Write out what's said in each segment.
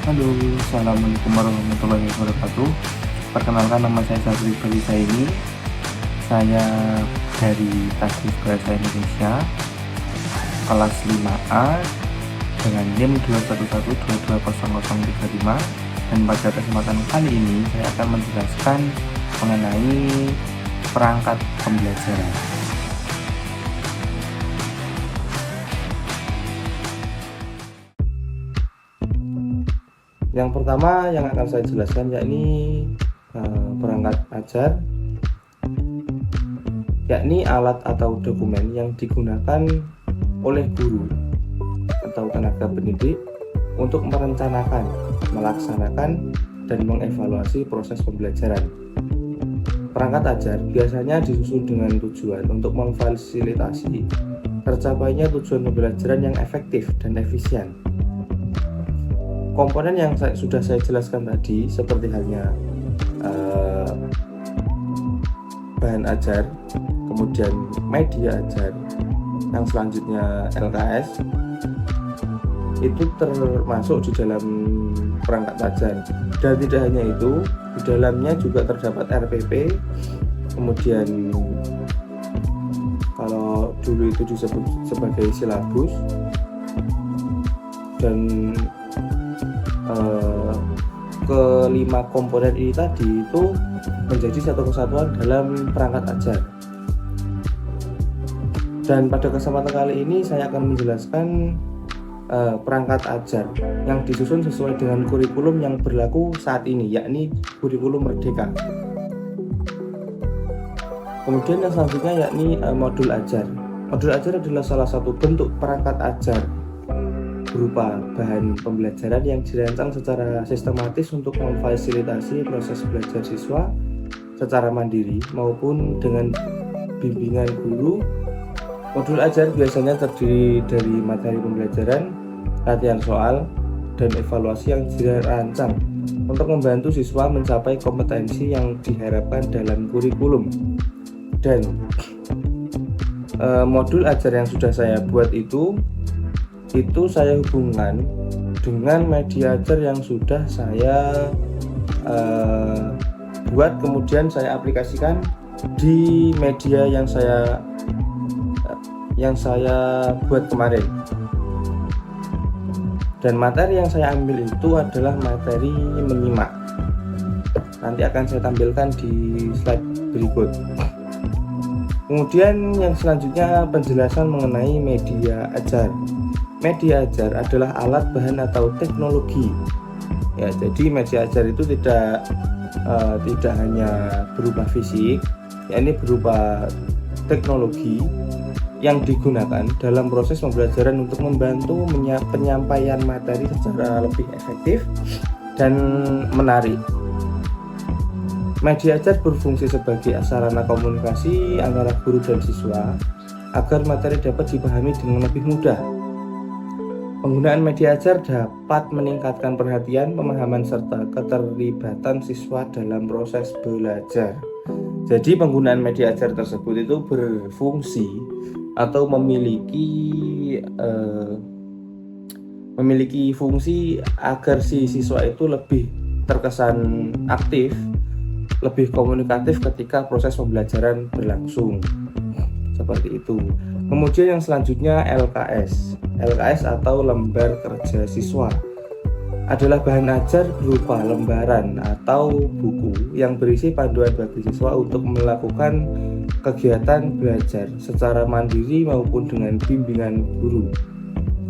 Halo, Assalamualaikum warahmatullahi wabarakatuh. Perkenalkan, nama saya Zabri Balisa ini. Saya dari Tasbih Bahasa Indonesia kelas 5A dengan NIM 211220035, dan pada kesempatan kali ini saya akan menjelaskan mengenai perangkat pembelajaran. Yang pertama yang akan saya jelaskan yakni perangkat ajar, yakni alat atau dokumen yang digunakan oleh guru atau tenaga pendidik untuk merencanakan, melaksanakan, dan mengevaluasi proses pembelajaran. Perangkat ajar biasanya disusun dengan tujuan untuk memfasilitasi tercapainya tujuan pembelajaran yang efektif dan efisien. Komponen yang sudah saya jelaskan tadi, seperti halnya bahan ajar, kemudian media ajar, yang selanjutnya LKS, itu termasuk di dalam perangkat ajar. Dan tidak hanya itu, di dalamnya juga terdapat RPP, kemudian kalau dulu itu disebut sebagai silabus, dan kelima komponen ini tadi itu menjadi satu kesatuan dalam perangkat ajar. Dan pada kesempatan kali ini saya akan menjelaskan perangkat ajar yang disusun sesuai dengan kurikulum yang berlaku saat ini, yakni kurikulum Merdeka. Kemudian yang selanjutnya yakni modul ajar. Modul ajar adalah salah satu bentuk perangkat ajar berupa bahan pembelajaran yang dirancang secara sistematis untuk memfasilitasi proses belajar siswa secara mandiri maupun dengan bimbingan guru. Modul ajar biasanya terdiri dari materi pembelajaran, latihan soal, dan evaluasi yang dirancang untuk membantu siswa mencapai kompetensi yang diharapkan dalam kurikulum. Dan modul ajar yang sudah saya buat itu saya hubungkan dengan media ajar yang sudah saya buat, kemudian saya aplikasikan di media yang saya buat kemarin. Dan materi yang saya ambil itu adalah materi menyimak. Nanti akan saya tampilkan di slide berikut. Kemudian yang selanjutnya penjelasan mengenai media ajar. Media ajar adalah alat, bahan, atau teknologi. Ya, jadi media ajar itu tidak hanya berupa fisik, yakni berupa teknologi yang digunakan dalam proses pembelajaran untuk membantu penyampaian materi secara lebih efektif dan menarik. Media ajar berfungsi sebagai sarana komunikasi antara guru dan siswa agar materi dapat dipahami dengan lebih mudah. Penggunaan media ajar dapat meningkatkan perhatian, pemahaman, serta keterlibatan siswa dalam proses belajar. Jadi penggunaan media ajar tersebut itu berfungsi atau memiliki fungsi agar si siswa itu lebih terkesan aktif, lebih komunikatif ketika proses pembelajaran berlangsung. Seperti itu. Kemudian yang selanjutnya LKS atau lembar kerja siswa adalah bahan ajar berupa lembaran atau buku yang berisi panduan bagi siswa untuk melakukan kegiatan belajar secara mandiri maupun dengan bimbingan guru.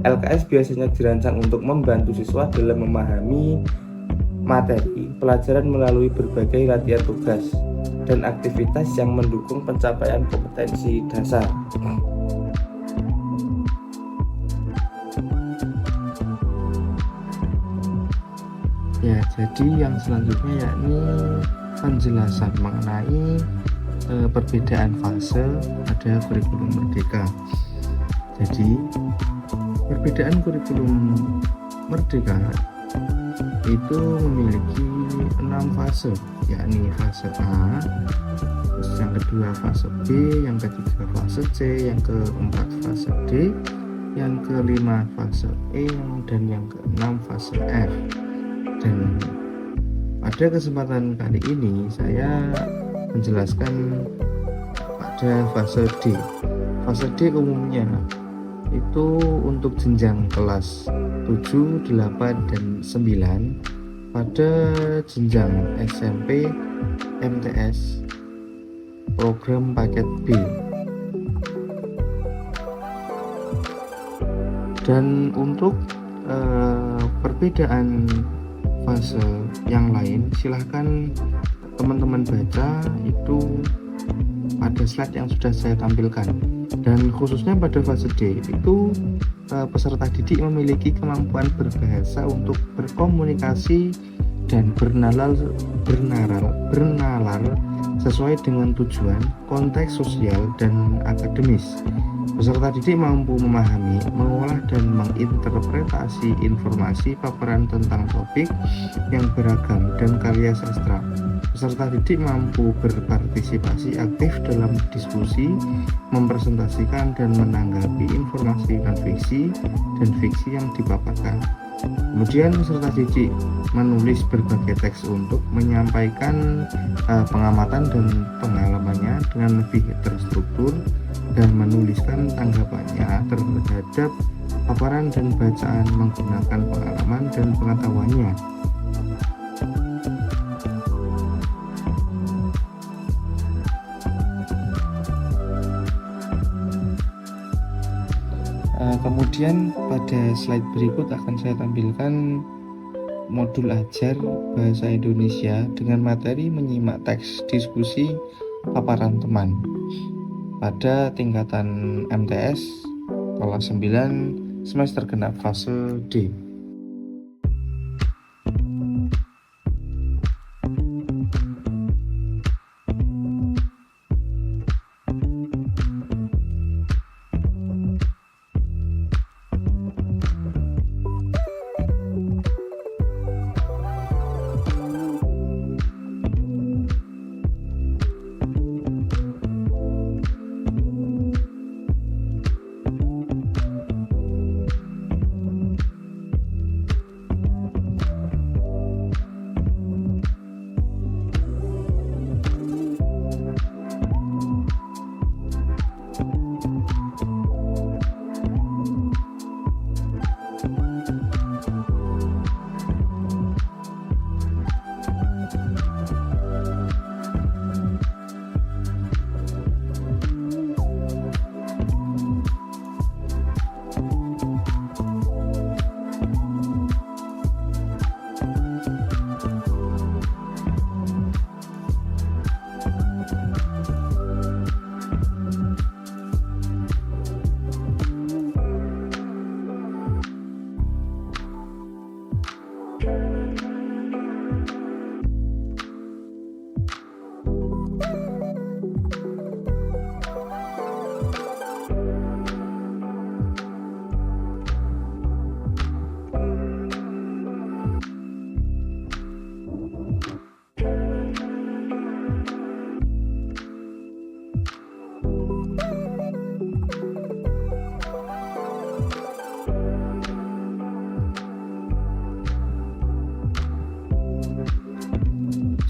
LKS biasanya dirancang untuk membantu siswa dalam memahami materi pelajaran melalui berbagai latihan tugas dan aktivitas yang mendukung pencapaian kompetensi dasar. Ya, jadi yang selanjutnya yakni penjelasan mengenai perbedaan fase pada kurikulum Merdeka. Jadi perbedaan kurikulum Merdeka itu memiliki 6 fase, yakni fase A, terus yang kedua fase B, yang ketiga fase C, yang keempat fase D, yang kelima fase E, dan yang keenam fase F. Dan pada kesempatan kali ini saya menjelaskan pada fase D. Fase D umumnya itu untuk jenjang kelas 7, 8, dan 9 pada jenjang SMP MTS program paket B. Dan untuk perbedaan fase yang lain silahkan teman-teman baca itu pada slide yang sudah saya tampilkan. Dan khususnya pada fase D itu peserta didik memiliki kemampuan berbahasa untuk berkomunikasi dan bernalar sesuai dengan tujuan, konteks sosial, dan akademis. Peserta didik mampu memahami, mengolah, dan menginterpretasi informasi paparan tentang topik yang beragam dan karya sastra. Peserta didik mampu berpartisipasi aktif dalam diskusi, mempresentasikan dan menanggapi informasi non-fiksi dan fiksi yang dipaparkan. Kemudian peserta didik menulis berbagai teks untuk menyampaikan pengamatan dan pengalamannya dengan lebih terstruktur dan menuliskan tanggapannya terhadap paparan dan bacaan menggunakan pengalaman dan pengetahuannya. Kemudian pada slide berikut akan saya tampilkan modul ajar bahasa Indonesia dengan materi menyimak teks diskusi paparan teman pada tingkatan MTS kelas 9 semester genap fase D.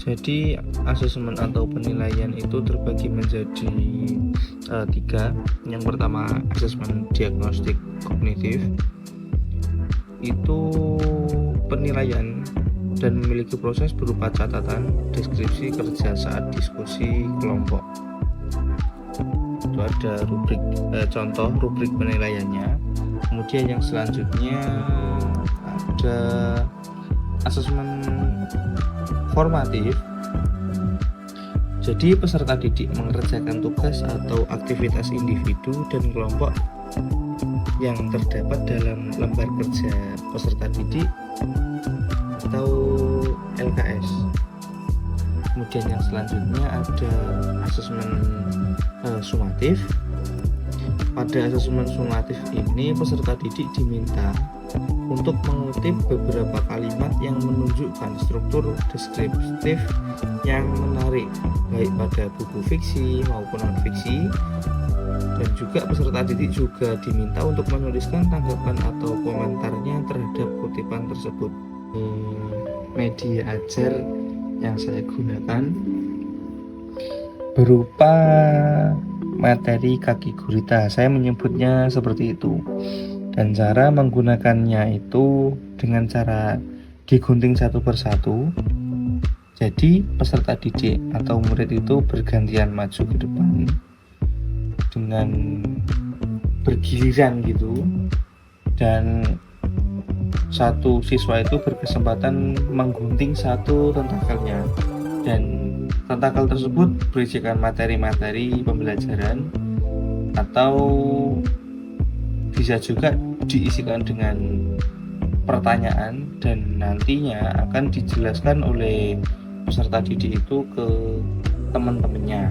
Jadi asesmen atau penilaian itu terbagi menjadi 3. Yang pertama asesmen diagnostik kognitif, itu penilaian dan memiliki proses berupa catatan, deskripsi kerja saat diskusi kelompok. Itu ada rubrik contoh rubrik penilaiannya. Kemudian yang selanjutnya ada asesmen formatif. Jadi peserta didik mengerjakan tugas atau aktivitas individu dan kelompok yang terdapat dalam lembar kerja peserta didik atau LKS. Kemudian yang selanjutnya ada asesmen sumatif. Pada asesmen sumatif ini peserta didik diminta untuk mengutip beberapa kalimat yang menunjukkan struktur deskriptif yang menarik baik pada buku fiksi maupun non-fiksi, dan juga peserta didik juga diminta untuk menuliskan tanggapan atau komentarnya terhadap kutipan tersebut. media ajar yang saya gunakan berupa materi kaki gurita. Saya menyebutnya seperti itu. Dan cara menggunakannya itu dengan cara digunting satu persatu. Jadi peserta didik atau murid itu bergantian maju ke depan dengan bergiliran gitu, dan satu siswa itu berkesempatan menggunting satu tentakelnya, dan tentakel tersebut berisikan materi-materi pembelajaran atau bisa juga diisikan dengan pertanyaan, dan nantinya akan dijelaskan oleh peserta didik itu ke teman-temannya.